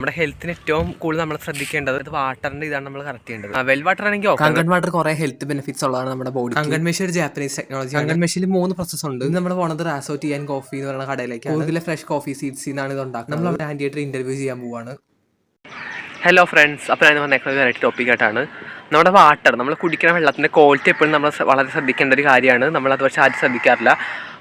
നമ്മുടെ ഹെൽത്തിന് ഏറ്റവും കൂടുതൽ നമ്മൾ ശ്രദ്ധിക്കേണ്ടത് വാട്ടറിന്റെ ഇതാണ് നമ്മൾ കറക്റ്റ് ചെയ്യേണ്ടത്. വെൽ വാട്ടർ ആണെങ്കിൽ കങ്കൺ വാട്ടർ കുറെ ഹെൽത്ത് ബെനിഫിറ്റ്സ് ഉള്ളതാണ് നമ്മുടെ ബോഡി. കങ്കൺ മെഷീൻ ഒരു ജാപ്പനീസ് ടെക്നോളജി. കങ്കൺ മെഷീനിൽ 3 പ്രോസസ് ഉണ്ട്. ഇത് നമ്മൾ പോണത് റാസോ ടീ ആൻഡ് കോഫി എന്ന് പറയുന്ന കടയിലേക്ക്. കൂടുതൽ ഫ്രഷ് കോഫി സീഡ്സ് നിന്നാണ് ഇത് ഉണ്ടാക്കുന്നത്. നമ്മൾ അവിടെ ആൻഡിയായിട്ട് ഇന്റർവ്യൂ ചെയ്യാൻ പോവാണ്. ഹലോ ഫ്രണ്ട്സ്, അപ്പോൾ ഞാൻ വന്നേക്കുന്നത് വെറൈറ്റി ടോപ്പിക്കായിട്ടാണ്. നമ്മുടെ വാട്ടർ, നമ്മൾ കുടിക്കുന്ന വെള്ളത്തിൻ്റെ ക്വാളിറ്റി എപ്പോഴും നമ്മൾ വളരെ ശ്രദ്ധിക്കേണ്ട ഒരു കാര്യമാണ്. നമ്മളത് പക്ഷേ ആരും ശ്രദ്ധിക്കാറില്ല.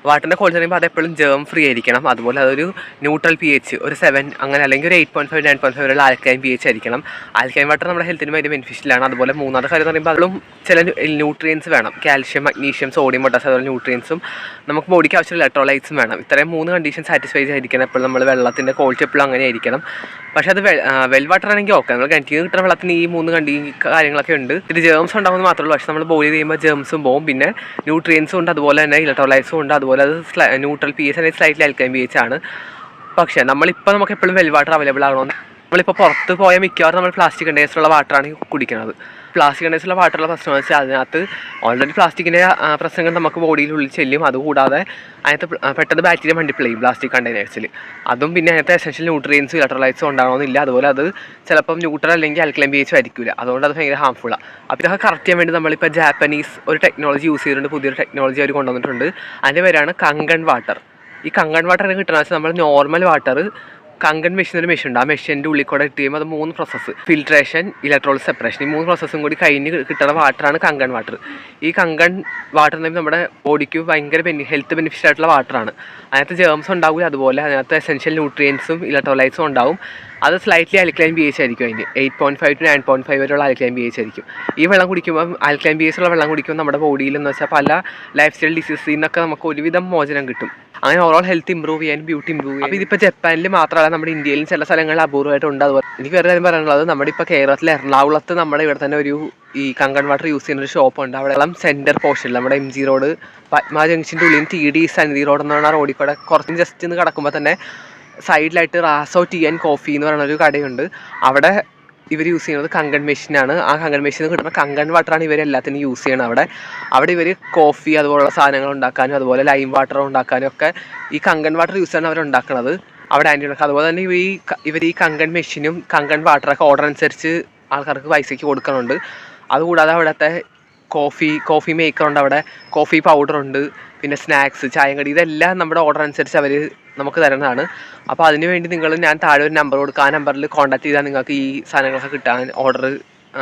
വാട്ടറിൻ്റെ ക്വാളിറ്റി പറയുമ്പോൾ അതെപ്പോഴും ജേം ഫ്രീ ആയിരിക്കണം. അതുപോലെ അതൊരു ന്യൂട്രൽ പി എച്ച് ഒരു 7 അങ്ങനെ അല്ലെങ്കിൽ ഒരു 8.5 9.5 വരെയുള്ള ആൽക്കലൈൻ പി എച്ച് ആയിരിക്കണം. ആൽക്കലൈൻ വാട്ടർ നമ്മുടെ ഹെൽത്തിന് ഭയങ്കര ബെനിഫിഷ്യലാണ്. അതുപോലെ മൂന്നാമത്തെ കാര്യം എന്ന് പറയുമ്പോൾ അതിലും ചില ന്യൂട്രിയൻസ് വേണം. കാൽഷ്യം, മഗ്നീഷ്യം, സോഡിയം, പൊട്ടാസ്യം അതുപോലെ ന്യൂട്രിയൻസും നമുക്ക് ബോഡിക്ക് ആവശ്യമുള്ള ഇലക്ട്രോലൈറ്റ്സും വേണം. ഇത്രയും 3 കണ്ടീഷൻ സാറ്റിസ്ഫൈ ആയിരിക്കണം എപ്പോഴും നമ്മൾ വെള്ളത്തിൻ്റെ ക്വാളിറ്റി എപ്പോഴും അങ്ങനെ ആയിരിക്കണം. പക്ഷേ അത് വെൽ വാട്ടർ ആണെങ്കിൽ ഓക്കെ, നമ്മൾ കിണറ്റിൽ കിട്ടുന്ന വെള്ളത്തിന് ഈ 3 കാര്യങ്ങളൊക്കെ ഉണ്ട്. ഇത് ജേംസ് ഉണ്ടാകുന്നത് മാത്രമേ ഉള്ളൂ. പക്ഷേ നമ്മൾ ബോയിൽ ചെയ്യുമ്പോൾ ജേംസും പോകും, പിന്നെ ന്യൂട്രിയൻസും ഉണ്ട്, അതുപോലെ തന്നെ ഇലക്ട്രോലൈറ്റ്സും ഉണ്ട്. അതുപോലെ അത് ന്യൂട്രൽ പി എച്ച് അല്ലെങ്കിൽ സ്ലൈറ്റ്ലി ആൽക്കലൈൻ പി എച്ച് ആണ്. പക്ഷേ നമുക്ക് എപ്പോഴും വെൽ വാട്ടർ അവൈലബിൾ ആകണമെന്ന് നമ്മളിപ്പോൾ പുറത്ത് പോയ മിക്കവാറും നമ്മൾ പ്ലാസ്റ്റിക് കണ്ടെയ്നേഴ്സിലുള്ള വാട്ടറാണ് കുടിക്കുന്നത്. പ്ലാസ്റ്റിക് കണ്ടെയ്നേഴ്സിലുള്ള വാട്ടറുള്ള പ്രശ്നം വെച്ചാൽ അതിനകത്ത് ഓൾറെഡി പ്ലാസ്റ്റിക്കിൻ്റെ പ്രശ്നങ്ങൾ നമുക്ക് ബോഡിയിലുള്ളിൽ ചെല്ലും. അതുകൂടാതെ അതിനകത്ത് പെട്ടെന്ന് ബാക്ടീരിയ മൾട്ടിപ്ലൈ ചെയ്യും പ്ലാസ്റ്റിക് കണ്ടെയ്നേഴ്സിൽ. അതും പിന്നെ അതിനകത്ത് എസെൻഷ്യൽ ന്യൂട്രിയൻസും ഇലക്ട്രോലൈറ്റ്സും ഉണ്ടാകണമെന്നില്ല. അതുപോലെ അത് ചിലപ്പം ന്യൂട്രൽ അല്ലെങ്കിൽ ആൽക്കലൈൻ പി എച്ച് ആയിരിക്കില്ല. അതുകൊണ്ട് അത് ഭയങ്കര ഹാംഫുള്ളാണ്. അപ്പോൾ ഇതൊക്കെ കറക്റ്റ് ചെയ്യാൻ വേണ്ടി നമ്മളിപ്പോൾ ജാപ്പനീസ് ഒരു ടെക്നോളജി യൂസ് ചെയ്തിട്ടുണ്ട്. പുതിയൊരു ടെക്നോളജി അവർ കൊണ്ടുവന്നിട്ടുണ്ട്. അതിൻ്റെ പേരാണ് കങ്കൺ വാട്ടർ. ഈ കങ്കൺ വാട്ടർ കിട്ടുന്നത് വെച്ചാൽ നമ്മൾ നോർമൽ വാട്ടർ കങ്കൺ മെഷീൻ ഒരു മെഷീൻ ഉണ്ട്. ആ മെഷീൻ്റെ ഉള്ളിൽ കൂടെ ഇട്ട് ചെയ്യുമ്പോൾ അത് 3 പ്രോസസ്സ്, ഫിൽട്രേഷൻ, ഇലക്ട്രോളിക് സെപ്പറേഷൻ, ഈ 3 പ്രോസസ്സും കൂടി കഴിഞ്ഞ് കിട്ടുന്ന വാട്ടറാണ് കങ്കൺ വാട്ടർ. ഈ കങ്കൺ വാട്ടർ എന്ന് പറയുമ്പോൾ നമ്മുടെ ബോഡിക്ക് ഭയങ്കര ഹെൽത്ത് ബെനിഫിഷ്യൽ ആയിട്ടുള്ള വാട്ടറാണ്. അതിനകത്ത് ജേംസ് ഉണ്ടാവില്ല, അതുപോലെ അതിനകത്ത് എസെൻഷ്യൽ ന്യൂട്രിയൻസും ഇലക്ട്രോലൈറ്റ്സും ഉണ്ടാവും. അത് സ്ലൈറ്റ്ലി ആൽക്കലൈൻ പി എച്ച് ആയിരിക്കും. അതിന് 8.5 to 9.5 വരെയുള്ള ആൽക്കലൈൻ പി എച്ച് ആയിരിക്കും. ഈ വെള്ളം കുടിക്കുമ്പോൾ ആൽക്കലൈൻ പി എച്ച് ഉള്ള വെള്ളം കുടിക്കുമ്പോൾ നമ്മുടെ ബോഡിയിൽ എന്ന് വെച്ചാൽ പല ലൈഫ് സ്റ്റൈൽ ഡിസീസിൽ നിന്നൊക്കെ നമുക്ക് ഒരുവിധം മോചനം കിട്ടും. അങ്ങനെ ഓവറോൾ ഹെൽത്ത് ഇമ്പ്രൂവ് ചെയ്യാൻ, ബ്യൂട്ടി ഇമ്പ്രൂവ് ചെയ്യാൻ. അപ്പോൾ ഇതിപ്പോൾ ജപ്പാനിൽ മാത്രമല്ല, നമ്മുടെ ഇന്ത്യയിലും ചില സ്ഥലങ്ങളിൽ അപൂർവമായിട്ടുണ്ട്. അതുപോലെ എനിക്ക് വേറെ കാര്യം പറയാനുള്ളത്, നമ്മുടെ ഇപ്പോൾ കേരളത്തിലെ എറണാകുളത്ത് നമ്മുടെ ഇവിടെ തന്നെ ഈ കങ്കൺ വാട്ടർ യൂസ് ചെയ്യുന്ന ഒരു ഷോപ്പുണ്ട്. അവിടെ സെൻറ്റർ പോർഷനിൽ നമ്മുടെ MG റോഡ് പത്മ ജംഗ്ഷൻ്റെ ഉള്ളിൽ TD സന്നിധി റോഡ് എന്ന് പറഞ്ഞ റോഡിൽ കൂടെ കുറച്ചും ജസ്റ്റ് ഒന്ന് കിടക്കുമ്പോൾ തന്നെ സൈഡിലായിട്ട് റാസോ ടീ ആൻഡ് കോഫി എന്ന് പറയുന്ന ഒരു കടയുണ്ട്. അവിടെ ഇവർ യൂസ് ചെയ്യുന്നത് കങ്കൺ മെഷീനാണ്. ആ കങ്കൺ മെഷീനിൽ കിട്ടുന്ന കങ്കൺ വാട്ടറാണ് ഇവർ എല്ലാത്തിനും യൂസ് ചെയ്യുന്നത്. അവിടെ ഇവർ കോഫി അതുപോലുള്ള സാധനങ്ങൾ ഉണ്ടാക്കാനും അതുപോലെ ലൈം വാട്ടർ ഉണ്ടാക്കാനും ഒക്കെ ഈ കങ്കൺ വാട്ടർ യൂസ് ചെയ്യാണ് അവർ ഉണ്ടാക്കുന്നത്. അവിടെ ആൻറ്റി ഉണ്ടാക്കുക. അതുപോലെ തന്നെ ഇവർ ഈ കങ്കൺ മെഷീനും കങ്കൺ വാട്ടറൊക്കെ ഓർഡർ അനുസരിച്ച് ആൾക്കാർക്ക് പൈസയ്ക്ക് കൊടുക്കുന്നുണ്ട്. അതുകൂടാതെ അവിടുത്തെ കോഫി മേക്കറുണ്ട്, അവിടെ കോഫി പൗഡറുണ്ട്, പിന്നെ സ്നാക്സ്, ചായം കടി, ഇതെല്ലാം നമ്മുടെ ഓർഡർ അനുസരിച്ച് അവർ നമുക്ക് തരുന്നതാണ്. അപ്പോൾ അതിനുവേണ്ടി ഞാൻ താഴെ ഒരു നമ്പർ കൊടുക്കുക. ആ നമ്പറിൽ കോൺടാക്ട് ചെയ്താൽ നിങ്ങൾക്ക് ഈ സാധനങ്ങളൊക്കെ കിട്ടാൻ ഓർഡർ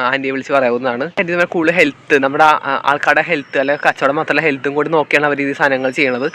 ആൻറ്റിയെ വിളിച്ച് പറയാവുന്നതാണ്. ഇതിന് കൂടുതൽ ഹെൽത്ത്, നമ്മുടെ ആൾക്കാരുടെ ഹെൽത്ത് അല്ലെങ്കിൽ കച്ചവടം മാത്രമല്ല ഹെൽത്തും കൂടി നോക്കിയാണ് അവർ ഈ സാധനങ്ങൾ ചെയ്യണത്.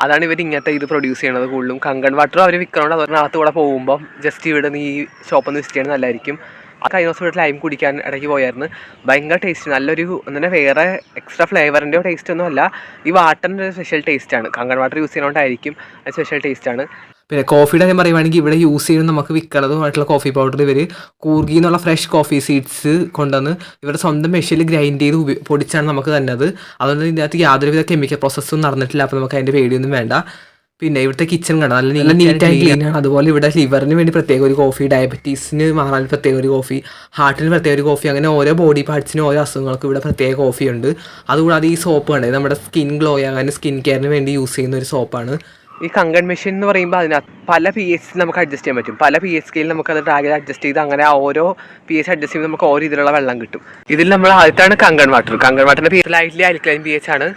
അതാണ് ഇവർ ഇങ്ങനത്തെ ഇത് പ്രൊഡ്യൂസ് ചെയ്യണത്. കൂടുതലും കങ്കൺ വാട്ടർ അവർ വിൽക്കണോണ്ട് അതിനകത്ത് കൂടെ പോകുമ്പോൾ ജസ്റ്റ് ഇവിടെ ഈ ഷോപ്പൊന്ന് വിസിറ്റ് ചെയ്യണത് നല്ലതായിരിക്കും. ആ കഴിഞ്ഞ ദിവസം ഇവിടെ ലൈം കുടിക്കാൻ ഇടയ്ക്ക് പോയായിരുന്നു. ഭയങ്കര ടേസ്റ്റ്, നല്ലൊരു അങ്ങനെ വേറെ എക്സ്ട്രാ ഫ്ലേവറിൻ്റെയോ ടേസ്റ്റ് ഒന്നും അല്ല. ഈ വാട്ടറിൻ്റെ ഒരു സ്പെഷ്യൽ ടേസ്റ്റാണ്. കങ്കൺ വാട്ടർ യൂസ് ചെയ്യുന്നതുകൊണ്ടായിരിക്കും അത് സ്പെഷ്യൽ ടേസ്റ്റാണ്. പിന്നെ കോഫിയുടെ കാര്യം പറയുവാണെങ്കിൽ ഇവിടെ യൂസ് ചെയ്യുന്ന നമുക്ക് വിൽക്കുന്നതുമായിട്ടുള്ള കോഫി പൗഡർ ഇവർ കൂർഗി എന്നുള്ള ഫ്രഷ് കോഫി സീഡ്സ് കൊണ്ടുവന്ന് ഇവരുടെ സ്വന്തം മെഷീനിൽ ഗ്രൈൻഡ് ചെയ്ത് പൊടിച്ചാണ് നമുക്ക് തന്നത്. അതുകൊണ്ട് ഇതിനകത്ത് യാതൊരുവിധ കെമിക്കൽ പ്രോസസ്സും നടന്നിട്ടില്ല. അപ്പോൾ നമുക്ക് അതിൻ്റെ പേടിയൊന്നും വേണ്ട. പിന്നെ ഇവിടുത്തെ കിച്ചൺ കണ്ട നല്ല നീറ്റ് ആൻഡ് ക്ലീൻ ആണ്. അതുപോലെ ഇവിടെ ലിവറിന് വേണ്ടി പ്രത്യേക ഒരു കോഫി, ഡയബറ്റീസിന് മാറാൻ പ്രത്യേക ഒരു കോഫി, ഹാർട്ടിന് പ്രത്യേക ഒരു കോഫി, അങ്ങനെ ഓരോ ബോഡി പാർട്സിനും ഓരോ അസുഖങ്ങൾക്ക് ഇവിടെ പ്രത്യേക കോഫി ഉണ്ട്. അതുകൂടാതെ ഈ സോപ്പ് കണ്ടത് നമ്മുടെ സ്കിൻ ഗ്ലോ ആകാൻ സ്കിൻ കെയറിന് വേണ്ടി യൂസ് ചെയ്യുന്ന ഒരു സോപ്പാണ്. ഈ കങ്കൺ മെഷീൻ എന്ന് പറയുമ്പോൾ അതിനകത്ത് പല PH നമുക്ക് അഡ്ജസ്റ്റ് ചെയ്യാൻ പറ്റും. പല PH സ്കെയിലും നമുക്കത് ഡ്രാഗ് അഡ്ജസ്റ്റ് ചെയ്ത് അങ്ങനെ ഓരോ PH അഡ്ജസ്റ്റ് ചെയ്യുമ്പോൾ നമുക്ക് ഓരോ ഇതിലുള്ള വെള്ളം കിട്ടും. ഇതിൽ നമ്മൾ ആദ്യത്താണ് കങ്കൺ വാട്ടർ. കങ്കൺ വാട്ടറിൻ്റെ PH ലൈറ്റ്ലി ആൽക്കലൈൻ PH ആണ്.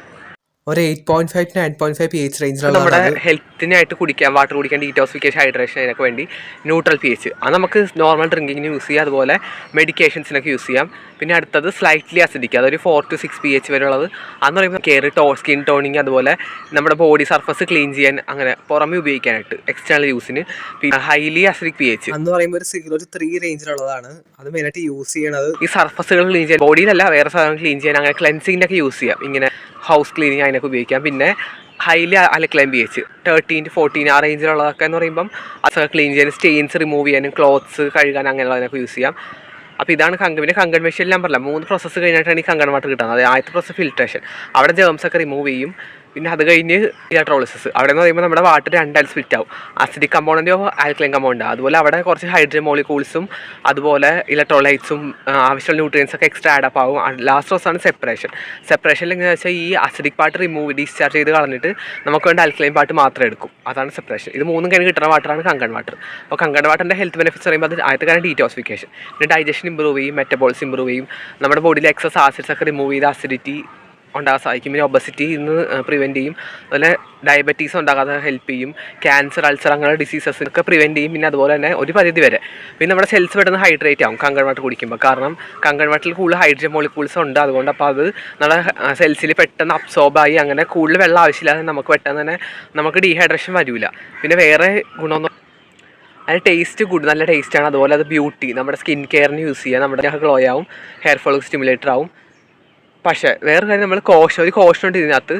ഒരു 8.5 to 9.5 pH റേഞ്ചിലുള്ള നമ്മുടെ ഹെൽത്തിനായിട്ട് വാട്ടർ കുടിക്കാൻ, ഡീറ്റോക്സിഫിക്കേഷൻ, ഹൈഡ്രേഷൻ, അതിനൊക്കെ വേണ്ടി ന്യൂട്രൽ PH അത് നമുക്ക് നോർമൽ ഡ്രിങ്കിങ്ങിന് യൂസ് ചെയ്യാം. അതുപോലെ മെഡിക്കേഷൻസിനൊക്കെ യൂസ് ചെയ്യാം. പിന്നെ അടുത്തത് സ്ലൈറ്റ്ലി അസിഡിക്, അതൊരു 4 to 6 pH വരെയുള്ളത്. അതെന്ന് പറയുമ്പോൾ സ്കിൻ ടോണിങ്, അതുപോലെ നമ്മുടെ ബോഡി സർഫസ് ക്ലീൻ ചെയ്യാൻ, അങ്ങനെ പുറമെ ഉപയോഗിക്കാനായിട്ട് എക്സ്റ്റേണൽ യൂസിന്. പിന്നെ ഹൈലി അസിഡിക് PH എന്ന് പറയുമ്പോൾ ഒരു 3 റേഞ്ചിലുള്ളതാണ്. അത് മെയിനായിട്ട് യൂസ് ചെയ്യണത് ഈ സർഫസുകൾ ക്ലീൻ ചെയ്യാൻ, ബോഡിയിലല്ല വേറെ സാധനം ക്ലീൻ ചെയ്യാൻ, അങ്ങനെ ക്ലെൻസിങ്ങിനൊക്കെ യൂസ് ചെയ്യാം. ഇങ്ങനെ ഹൗസ് ക്ലീനിങ് അതിനൊക്കെ ഉപയോഗിക്കാം. പിന്നെ ഹൈലി ആൽക്കലൈൻ PH 13 to 14 ആ റേഞ്ചിലുള്ളതൊക്കെ എന്ന് പറയുമ്പം അതൊക്കെ ക്ലീൻ ചെയ്യാൻ, സ്റ്റെയിൻസ് റിമൂവ് ചെയ്യാനും, ക്ലോത്ത്സ് കഴുകാൻ, അങ്ങനെയുള്ളതിനൊക്കെ യൂസ് ചെയ്യാം. അപ്പോൾ ഇതാണ് പിന്നെ കങ്കൺ മെഷീൻ ഞാൻ പറഞ്ഞില്ല 3 പ്രോസസ്സ് കഴിഞ്ഞിട്ടാണ് ഈ കങ്കൺ വാട്ടർ കിട്ടുന്നത്. ആദ്യത്തെ പ്രോസസ്സ് ഫിൽട്രേഷൻ, അവിടെ ജേംസ് ഒക്കെ റിമൂവ് ചെയ്യും. പിന്നെ അത് കഴിഞ്ഞ് ഇലക്ട്രോളിസിസ്. അവിടെ എന്ന് പറയുമ്പോൾ നമ്മുടെ വാട്ടർ രണ്ടായി സ്പ്ലിറ്റ് ആവും, അസിഡിക് കമ്പോണൻറ്റോ ആൽക്കലൈൻ കമ്പോണൻറ്റോ. അതുപോലെ അവിടെ കുറച്ച് ഹൈഡ്രജൻ മോളിക്യൂൾസും അതുപോലെ ഇലക്ട്രോലൈറ്റ്സും ആവശ്യമുള്ള ന്യൂട്രിയൻസ് ഒക്കെ എക്സ്ട്രാ ആഡപ്പ് ആവും. ലാസ്റ്റ് പ്രോസസ്സാണ് സെപ്പറേഷനിൽ എങ്ങനെയാണെന്ന് വെച്ചാൽ ഈ അസിഡിക് പാർട്ട് ഡിസ്ചാർജ് ചെയ്ത് കളഞ്ഞിട്ട് നമുക്ക് വേണ്ട ആൽക്കലൈൻ പാർട്ട് മാത്രം എടുക്കും. അതാണ് സെപ്പറേഷൻ. ഇത് മൂന്നും കഴിഞ്ഞ് കിട്ടുന്ന വാട്ടറാണ് കങ്കൺ വാട്ടർ. അപ്പോൾ കങ്കൺ വാട്ടറിൻ്റെ ഹെൽത്ത് ബെനിഫിറ്റ്സ് പറയുമ്പോൾ അത് ആദ്യത്തെ കാര്യം ഡീറ്റോസിഫിക്കേഷൻ, പിന്നെ ഡൈജഷൻ ഇമ്പ്രൂവ് ചെയ്യും, മെറ്റബോളിസം ഇമ്പ്രൂവ് ചെയ്യും, നമ്മുടെ ബോഡിയിലെ എക്സസ് ആസിഡ്സ് ഒക്കെ റിമൂവ് ചെയ്ത് അസിഡിറ്റി ഉണ്ടാകാൻ സഹായിക്കും, പിന്നെ ഒബസിറ്റി ഇന്ന് പ്രിവെൻറ്റ് ചെയ്യും, അതുപോലെ ഡയബറ്റീസ് ഉണ്ടാകാതെ ഹെൽപ്പ് ചെയ്യും, ക്യാൻസർ, അൾസർ അങ്ങനെ ഡിസീസസൊക്കെ പ്രിവെൻറ്റ് ചെയ്യും. പിന്നെ അതുപോലെ തന്നെ ഒരു പരിധി വരെ പിന്നെ നമ്മുടെ സെൽസ് പെട്ടെന്ന് ഹൈഡ്രേറ്റ് ആവും കങ്കൺ വാട്ടർ കുടിക്കുമ്പോൾ. കാരണം കങ്കൺ വാട്ടറിൽ കൂടുതൽ ഹൈഡ്രജൻ മോളിക്യൂൾസ് ഉണ്ട്, അതുകൊണ്ട് അപ്പോൾ അത് നമ്മുടെ സെൽസിൽ പെട്ടെന്ന് അബ്സോർബായി അങ്ങനെ കൂടുതൽ വെള്ളം ആവശ്യമില്ലാതെ നമുക്ക് പെട്ടെന്ന് തന്നെ നമുക്ക് ഡീഹൈഡ്രേഷൻ വരില്ല. പിന്നെ വേറെ ഗുണമൊന്നും അതിന് ടേസ്റ്റ് നല്ല ടേസ്റ്റാണ്. അതുപോലെ അത് ബ്യൂട്ടി, നമ്മുടെ സ്കിൻ കെയറിന് യൂസ് ചെയ്യാം, നമ്മുടെ ഗ്ലോ ആവും, ഹെയർ ഫോൾ സ്റ്റിമുലേറ്റർ ആവും. പക്ഷേ വേറെ കാര്യം നമ്മൾ ഒരു കോഷനുണ്ട് ഇതിനകത്ത്,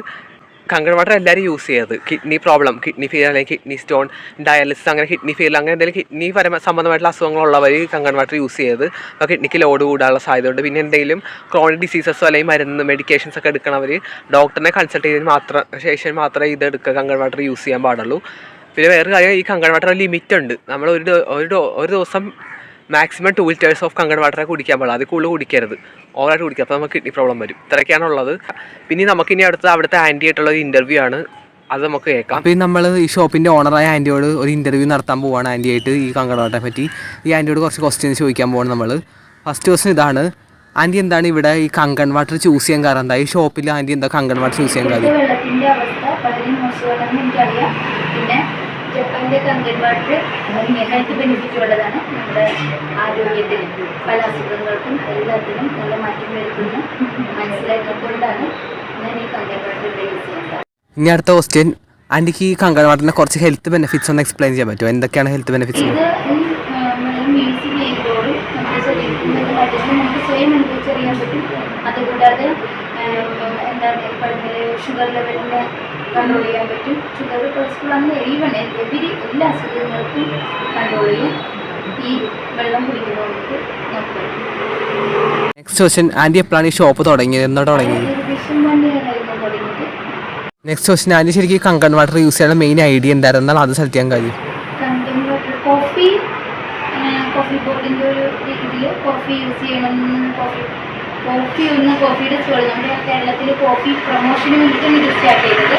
കങ്കൺ വാട്ടർ എല്ലാവരും യൂസ് ചെയ്യരുത്. കിഡ്നി പ്രോബ്ലം, കിഡ്നി ഫെയിലിയർ അല്ലെങ്കിൽ കിഡ്നി സ്റ്റോൺ, ഡയാലിസിസ് അങ്ങനെ കിഡ്നി ഫെയിലിയർ അങ്ങനെ എന്തെങ്കിലും കിഡ്നി സംബന്ധമായിട്ടുള്ള അസുഖങ്ങളുള്ളവർ കങ്കൺ വാട്ടർ യൂസ് ചെയ്യരുത്. അപ്പോൾ കിഡ്നിക്ക് ലോഡ് കൂടാനുള്ള സാധ്യതയുണ്ട്. പിന്നെ എന്തെങ്കിലും ക്രോണിക് ഡിസീസസോ അല്ലെങ്കിൽ മരുന്ന് മെഡിക്കേഷൻസ് ഒക്കെ എടുക്കണവർ ഡോക്ടറിനെ കൺസൾട്ട് ചെയ്തതിന് ശേഷം മാത്രമേ ഇത് എടുക്കുക കങ്കൺ വാട്ടർ യൂസ് ചെയ്യാൻ പാടുള്ളൂ. പിന്നെ വേറൊരു കാര്യം, ഈ കങ്കൺ വാട്ടർ ലിമിറ്റ് ഉണ്ട്. നമ്മൾ ഒരു ദിവസം മാക്സിമം 2 liters ഓഫ് കങ്കൺ വാട്ടറെ കുടിക്കാൻ പാടില്ല, അത് കൂടുതൽ കുടിക്കരുത്, ഓവറായിട്ട് കുടിക്കുക, അപ്പോൾ നമുക്ക് കിഡ്നി പ്രോബ്ലം വരും. ഇത്രയൊക്കെയാണുള്ളത്. പിന്നെ നമുക്കിനി അവിടുത്തെ ആൻറ്റി ആയിട്ടുള്ള ഒരു ഇൻ്റർവ്യൂ ആണ്, അത് നമുക്ക് കേൾക്കാം. അപ്പോൾ നമ്മൾ ഈ ഷോപ്പിൻ്റെ ഓണറായ ആൻറ്റിയോട് ഒരു ഇൻ്റർവ്യൂ നടത്താൻ പോവുകയാണ്. ആൻറ്റിയായിട്ട് ഈ കങ്കൺ വാട്ടറെ പറ്റി ഈ ആൻറ്റിയോട് കുറച്ച് ക്വസ്റ്റ്യൻസ് ചോദിക്കാൻ പോവാണ് നമ്മൾ. ഫസ്റ്റ് ക്വസ്റ്റ്യൻ ഇതാണ്, ആൻറ്റി എന്താണ് ഇവിടെ ഈ കങ്കൺ വാട്ടർ ചൂസ് ചെയ്യാൻ കാരണം എന്താ? ഈ ഷോപ്പിൽ ആൻറ്റി എന്താ കങ്കൺ വാട്ടർ ചൂസ് ചെയ്യാൻ കാര്യം? വെള്ളത്തിൻ്റെ അവസ്ഥ വളരെ മോശമാണെന്ന് എനിക്കറിയാം. പിന്നെ ജപ്പാൻ്റെ കങ്കൺ വാട്ടർ ഹെൽത്ത് ബെനിഫിറ്റ് ഉള്ളതാണ്, നമ്മുടെ ആരോഗ്യത്തിന് പല അസുഖങ്ങൾക്കും എല്ലാത്തിനും നല്ല മാറ്റം വരുത്തുന്നു മനസ്സിലാക്കിക്കൊണ്ടാണ് ഞാൻ ഈ കങ്കൺ വാട്ടർ യൂസ് ചെയ്യുന്നത്. ഇനി അടുത്ത ക്വസ്റ്റ്യൻ, ആൻറ്റിക്ക് ഈ കങ്കൺ വാട്ടറിൻ്റെ കുറച്ച് ഹെൽത്ത് ബെനിഫിറ്റ്സ് ഒന്ന് എക്സ്പ്ലെയിൻ ചെയ്യാൻ പറ്റുമോ? എന്തൊക്കെയാണ് ഹെൽത്ത് ബെനിഫിറ്റ്സ്? ഇത് യൂസ് ചെയ്യുമ്പോഴും നമ്മുടെ ശരീരത്തിൽ നല്ല മാറ്റങ്ങൾ നമുക്ക് സ്വയം അനുഭവിച്ചറിയാൻ പറ്റും. അതുകൂടാതെ എന്താണ് പറഞ്ഞാൽ ഷുഗർ ലെവലിനെ കൺട്രോൾ ചെയ്യാൻ പറ്റും. ഷുഗർ, കൊളസ്ട്രോൾ അങ്ങനെ എല്ലാ അസുഖങ്ങൾക്കും കൺട്രോൾ ചെയ്യാൻ ഈ വെള്ളം കുടിക്കുന്നതുകൊണ്ട് നമുക്ക് പറ്റും. നെക്സ്റ്റ് ക്വസ്റ്റ്യൻ, ആൻറ്റി എപ്പോഴാണ് ഈ ഷോപ്പ് തുടങ്ങിയത്? എന്നോട് തുടങ്ങിയത്? ഏകദേശം 1 year ആയിരുന്നു തുടങ്ങിയിട്ട്. നെക്സ്റ്റ് ക്വസ്റ്റ്യൻ, ആൻറ്റി ശരിക്കും കങ്കൺ വാട്ടർ യൂസ് ചെയ്യാനുള്ള മെയിൻ ഐഡിയ എന്തായിരുന്നു? എന്നാൽ അത് സെലക്ട് ചെയ്യാൻ കഴിയും? കങ്കൺ വാട്ടർ കോഫി ബോർഡിൻ്റെ ഒരു രീതിയിൽ കോഫി യൂസ് ചെയ്യണമെന്ന് കോഫിയുടെ സ്റ്റോൾ നമ്മുടെ കേരളത്തിൽ കോഫി പ്രൊമോഷന് വേണ്ടിയിട്ടാണ് ഇത് സ്റ്റാർട്ട് ചെയ്തത്.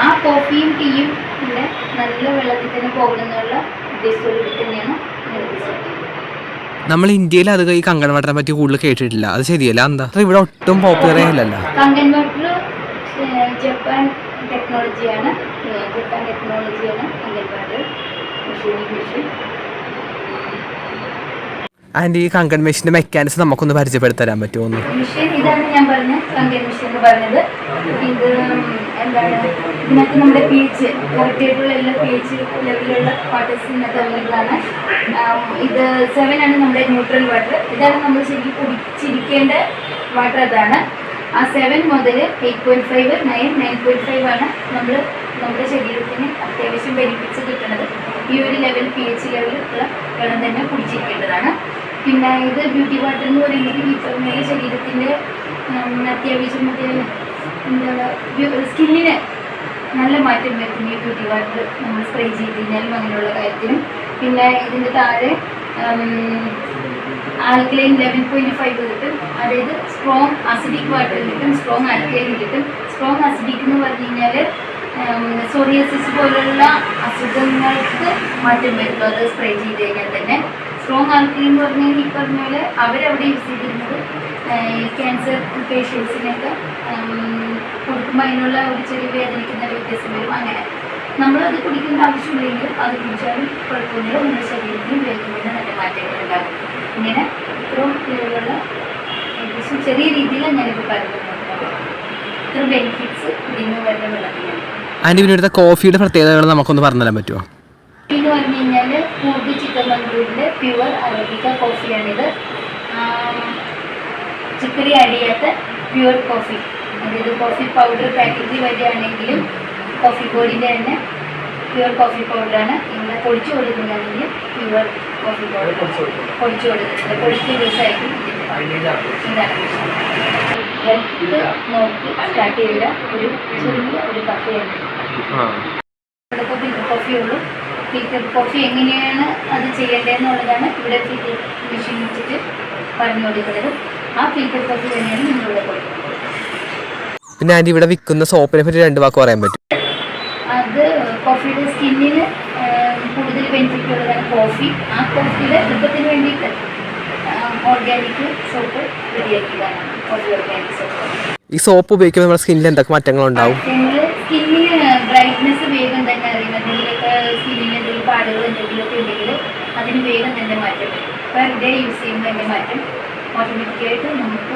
ആ കോഫിയും ടീയും ഇവിടെ നല്ല വെള്ളത്തിൽ തന്നെ പോകണമെന്നുള്ള ഉദ്ദേശത്തോടുകൂടി തന്നെയാണ് ഇത് സ്റ്റാർട്ട് ചെയ്തത്. നമ്മൾ ഇന്ത്യയിൽ അത് ഈ കങ്കൺ വാട്ടറിനെ പറ്റി കൂടുതൽ കേട്ടിട്ടില്ല, അത് ശരിയല്ല? എന്താ ഇവിടെ ഒട്ടും പോപ്പുലറേ അല്ലല്ലോ കങ്കൺ വാട്ടർ? ജപ്പാൻ ടെക്നോളജിയാണ് കങ്കൺ വാട്ടർ മെഷീൻ. ആൻഡ് ഈ കങ്കൺ മെഷീൻ്റെ മെക്കാനിസം നമുക്കൊന്ന് പരിചയപ്പെടുത്തരാൻ പറ്റുമോ? മെഷീൻ ഇതാണ് ഞാൻ പറഞ്ഞ കങ്കൺ മെഷീൻ എന്ന് പറഞ്ഞത്. ഇത് എന്താണ്, ഇതിനകത്ത് നമ്മുടെ pH കറക്റ്റായിട്ടുള്ള എല്ലാ pH ലെവലിലുള്ള വാട്ടേഴ്സ് ഇതിനകത്ത് അവൈലബിൾ ആണ്. ഇത് 7 ആണ് നമ്മുടെ ന്യൂട്രൽ വാട്ടർ. ഇതാണ് നമ്മൾ ശരിക്കും കുടിച്ചിരിക്കേണ്ട വാട്ടർ. അതാണ് ആ 7 മുതൽ 8.5, 9.5 ആണ് നമ്മുടെ ശരീരത്തിന് അത്യാവശ്യം ബെനിഫിറ്റ്സ് കിട്ടുന്നത്. ഈ ഒരു ലെവൽ pH ലെവലുള്ള വെള്ളം തന്നെ കുടിച്ചിരിക്കേണ്ടതാണ്. പിന്നെ ഇത് ബ്യൂട്ടി വാട്ടർ എന്ന് പറയുന്നത് ഈ പറഞ്ഞ ശരീരത്തിൻ്റെ അത്യാവശ്യം സ്കിന്നിന് നല്ല മാറ്റം വരുത്തുന്ന ഈ ബ്യൂട്ടി വാട്ടർ നമ്മൾ സ്പ്രേ ചെയ്ത് കഴിഞ്ഞാലും അങ്ങനെയുള്ള കാര്യത്തിനും. പിന്നെ ഇതിൻ്റെ താഴെ ആൽക്കലൈൻ 11.5 കിട്ടും, അതായത് സ്ട്രോങ് അസിഡിക് വാട്ടർ കിട്ടും, സ്ട്രോങ് ആൽക്കലൈൻ കിട്ടും. സ്ട്രോങ് അസിഡിക് എന്ന് പറഞ്ഞു കഴിഞ്ഞാൽ സോറിയാസിസ് പോലുള്ള അസുഖങ്ങൾക്ക് മാറ്റം വരുത്തും അത് സ്പ്രേ ചെയ്ത് കഴിഞ്ഞാൽ തന്നെ. സ്ട്രോങ് ആൽക്കലൈൻ എന്ന് പറഞ്ഞു കഴിഞ്ഞാൽ ഈ പറഞ്ഞ പോലെ അവരവിടെ യൂസ് ചെയ്തിരുന്നത് ക്യാൻസർ പേഷ്യൻസിനൊക്കെ കൊടുക്കുമ്പോൾ അതിനുള്ള ഒരു ചെറിയ വേദനിക്കുന്ന വ്യത്യാസം വരും. അങ്ങനെ നമ്മളത് കുടിക്കേണ്ട ആവശ്യമില്ലെങ്കിൽ അത് കുടിച്ചാലും കുഴപ്പമില്ല, നമ്മുടെ ശരീരത്തിന് വേദനയുടെ നല്ല മാറ്റങ്ങൾ ഉണ്ടാകും. ഇങ്ങനെ ഇത്രയും പേരുള്ള ഏകദേശം ചെറിയ രീതിയിലാണ് ഞാനിപ്പോൾ പറയുന്നത്. ഇത്ര ബെനിഫിറ്റ്സ് ഇതിന് വരുന്ന വെള്ളത്തിനുണ്ട്. ആൻറ്റി പിന്നെ ഇവിടുത്തെ കോഫിയുടെ പ്രത്യേകതകൾ നമുക്കൊന്ന് പറഞ്ഞു തരാൻ പറ്റുമോ? എന്ന് പറഞ്ഞു കഴിഞ്ഞാൽ Coorg ചിക്കമംഗ്ലൂരിൻ്റെ pure arabica കോഫിയാണിത്. Chicory add ചെയ്യാത്ത പ്യുവർ കോഫി, അതായത് കോഫി പൗഡർ പാക്കറ്റിൽ വരികയാണെങ്കിലും കോഫി പൊടിൻ്റെ തന്നെ പ്യുവർ കോഫി പൗഡറാണ്. ഇവിടെ പൊടിച്ചു കൊടുക്കുന്നതാണെങ്കിൽ പ്യുവർ കോഫി പൗഡർ പൊടിച്ചു കൊടുക്കുന്നത് പൊടിച്ച് ദിവസമായിരിക്കും. ഇതാണ് ഹെൽത്ത് നോക്കി സ്റ്റാർട്ട് ചെയ്ത ഒരു ചെറിയ ഒരു കഫയാണ്. ഇവിടെ ഫിൽറ്റർ കോഫി ഉള്ളൂ. ഫിൽറ്റർ കോഫി എങ്ങനെയാണ് അത് ചെയ്യേണ്ടതെന്നുള്ളതാണ് ഇവിടെ ഫിൽറ്റർ മെഷീൻ വെച്ചിട്ട് പറഞ്ഞു കൊടുക്കുന്നത്. ആ ഫിൽറ്റർ കോഫി തന്നെയാണ് നിങ്ങളിവിടെ കൊടുക്കുന്നത്. പിന്നെ ആൻറ്റി ഇവിടെ വിൽക്കുന്ന സോപ്പിനെ പറ്റി 2 വാക്ക് പറയാൻ പറ്റും? അത് കോഫിയുടെ സ്കിന്നിന് കൂടുതൽ ബെനിഫിറ്റ് ഉള്ളതാണ് കോഫി. ആ കോഫിയുടെ വൃത്തത്തിന് വേണ്ടിയിട്ട് ഓർഗാനിക് സോപ്പ് റെഡിയാക്കിയതാണ്. Coffee organic soap. ഈ സോപ്പ് ഉപയോഗിക്കുമ്പോൾ നമ്മുടെ സ്കിന്നിൽ എന്തൊക്കെ മാറ്റങ്ങളുണ്ടാവും? സ്കിന്നിന് ബ്രൈറ്റ്നെസ് വേഗം തന്നെ അറിയും. എന്തെങ്കിലുമൊക്കെ സ്കിന്നിന് എന്തെങ്കിലും പാടുകൾ എന്തെങ്കിലുമൊക്കെ ഉണ്ടെങ്കിൽ അതിന് വേഗം തന്നെ മാറ്റം വരും. പെർ ഡേ യൂസ് ചെയ്യുമ്പോൾ അതിൻ്റെ മാറ്റം ഓട്ടോമാറ്റിക്കായിട്ട് നമുക്ക്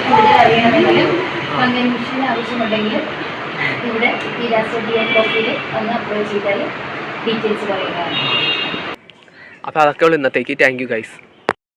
കൂടുതൽ അറിയണമെങ്കിൽ അങ്ങനെ മെഷീൻ ആവശ്യമുണ്ടെങ്കിൽ ഇവിടെ ഈ രാസോഡിയ കോഫിയിൽ ഒന്ന് അപ്രോച്ച് ചെയ്താൽ ഡീറ്റെയിൽസ് പറയുന്നതാണ്. അപ്പോൾ അതൊക്കെ ഉള്ളൂ ഇന്നത്തേക്ക്. Thank you guys.